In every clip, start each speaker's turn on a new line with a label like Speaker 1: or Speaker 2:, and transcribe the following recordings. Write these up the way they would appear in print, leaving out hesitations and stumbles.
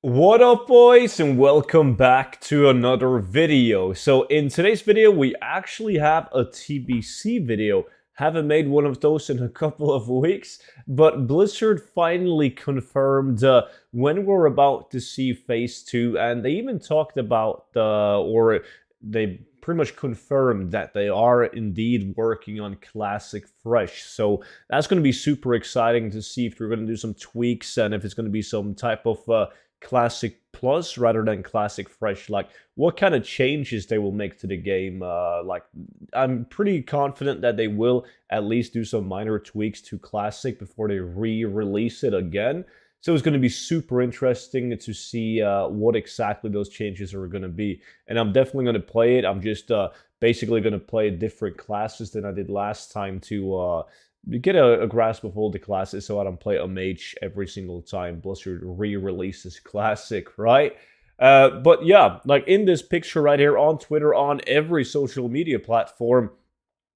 Speaker 1: What up, boys, and welcome back to another video. So in today's video, we actually have a TBC video. Haven't made one of those in a couple of weeks, but Blizzard finally confirmed when we're about to see Phase 2, and they even talked about, or they pretty much confirmed that they are indeed working on Classic Fresh. So that's going to be super exciting to see if they're going to do some tweaks and if it's going to be some type of Classic Plus rather than Classic Fresh. Like, what kind of changes they will make to the game. I'm pretty confident that they will at least do some minor tweaks to Classic before they re-release it again. So it's going to be super interesting to see what exactly those changes are going to be. And I'm definitely going to play it. I'm just basically going to play different classes than I did last time to get a grasp of all the classes so I don't play a mage every single time Blizzard re-releases Classic, right? But yeah, like in this picture right here on Twitter, on every social media platform,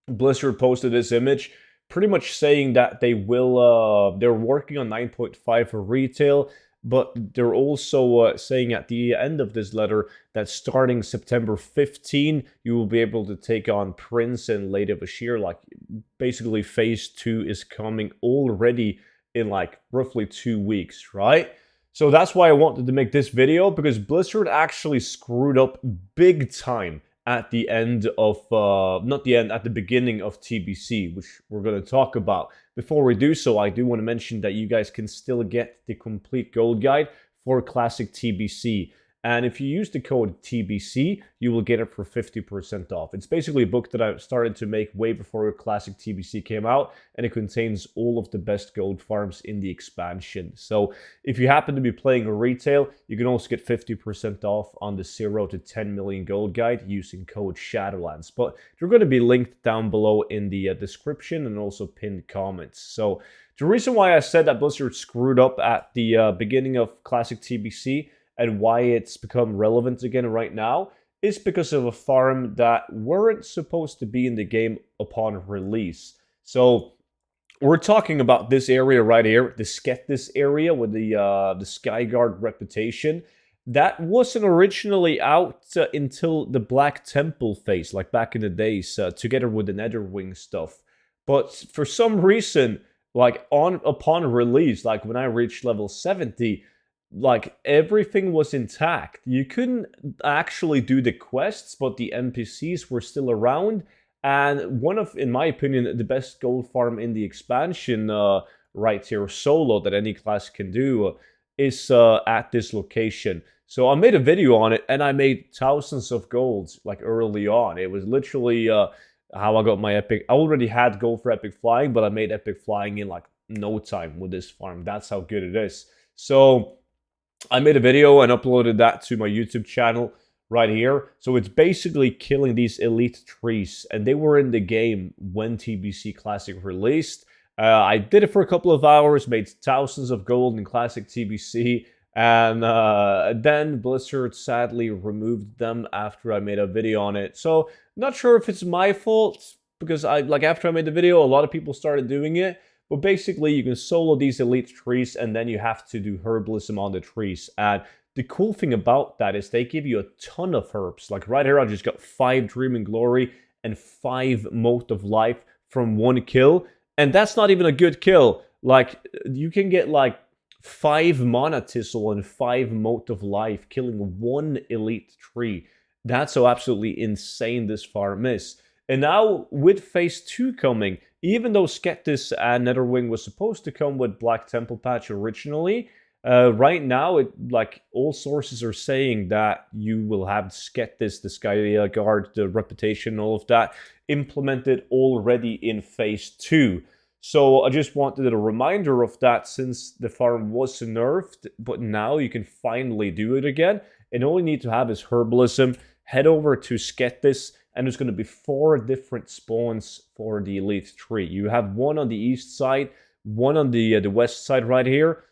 Speaker 1: Blizzard posted this image pretty much saying that they're working on 9.5 for retail, but they're also saying at the end of this letter that starting September 15, you will be able to take on Prince and Lady Bashir. Like, basically, Phase 2 is coming already in like roughly 2 weeks, right? So that's why I wanted to make this video, because Blizzard actually screwed up big time at the end of, not the end, at the beginning of TBC, which we're going to talk about. Before we do so, I do want to mention that you guys can still get the complete gold guide for Classic TBC. And if you use the code TBC, you will get it for 50% off. It's basically a book that I started to make way before Classic TBC came out, and it contains all of the best gold farms in the expansion. So if you happen to be playing retail, you can also get 50% off on the 0 to 10 million gold guide using code Shadowlands. But they're going to be linked down below in the description and also pinned comments. So the reason why I said that Blizzard screwed up at the beginning of Classic TBC and why it's become relevant again right now is because of a farm that weren't supposed to be in the game upon release. So we're talking about this area right here, the Skeptis area with the Skyguard reputation. That wasn't originally out until the Black Temple phase, like back in the days, together with the Netherwing stuff. But for some reason, like upon release, like when I reached level 70, like everything was intact. You couldn't actually do the quests, but the NPCs were still around. And one of, in my opinion, the best gold farm in the expansion right here, solo, that any class can do, is at this location. So I made a video on it, and I made thousands of golds like early on. It was literally how I got my epic. I already had gold for epic flying, but I made epic flying in like no time with this farm. That's how good it is. So I made a video and uploaded that to my YouTube channel right here. So it's basically killing these elite trees, and they were in the game when TBC Classic released. I did it for a couple of hours, made thousands of gold in Classic TBC, and then Blizzard sadly removed them after I made a video on it. So not sure if it's my fault, because after I made the video, a lot of people started doing it. But basically, you can solo these elite trees, and then you have to do herbalism on the trees. And the cool thing about that is they give you a ton of herbs. Like right here, I just got 5 Dreaming Glory and 5 Mote of Life from 1 kill. And that's not even a good kill. Like, you can get like 5 Mana Thistle and 5 Mote of Life, killing 1 elite tree. That's how absolutely insane this farm is. And now, with Phase 2 coming, even though Skeptis and Netherwing was supposed to come with Black Temple patch originally, right now, like all sources are saying that you will have Skeptis, the Skyguard, the reputation, all of that implemented already in Phase 2. So I just wanted a reminder of that, since the farm was nerfed, but now you can finally do it again. And all you need to have is herbalism. Head over to Skeptis, and there's going to be 4 different spawns for the elite tree. You have one on the east side, one on the west side right here,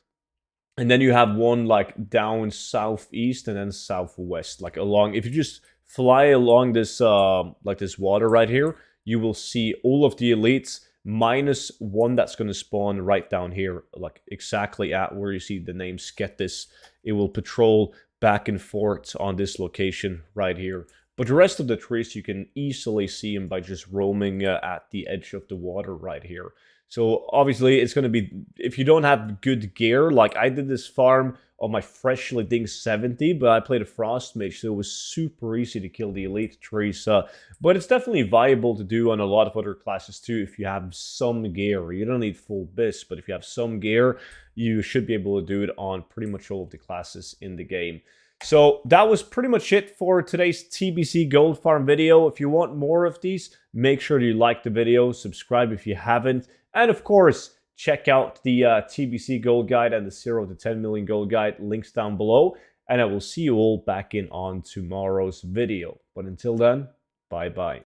Speaker 1: and then you have one like down southeast and then southwest, like along. If you just fly along this like this water right here, you will see all of the elites minus one that's going to spawn right down here, like exactly at where you see the name Skeptis it will patrol back and forth on this location right here. But the rest of the trees, you can easily see them by just roaming at the edge of the water right here. So obviously it's going to be, if you don't have good gear, like I did this farm on my freshly ding 70, but I played a Frost Mage, so it was super easy to kill the elite trees. But it's definitely viable to do on a lot of other classes too if you have some gear. You don't need full bis, but if you have some gear, you should be able to do it on pretty much all of the classes in the game. So that was pretty much it for today's TBC Gold Farm video. If you want more of these, make sure you like the video, subscribe if you haven't, and of course, check out the TBC Gold Guide and the 0 to 10 million Gold Guide, links down below, and I will see you all back in on tomorrow's video. But until then, bye-bye.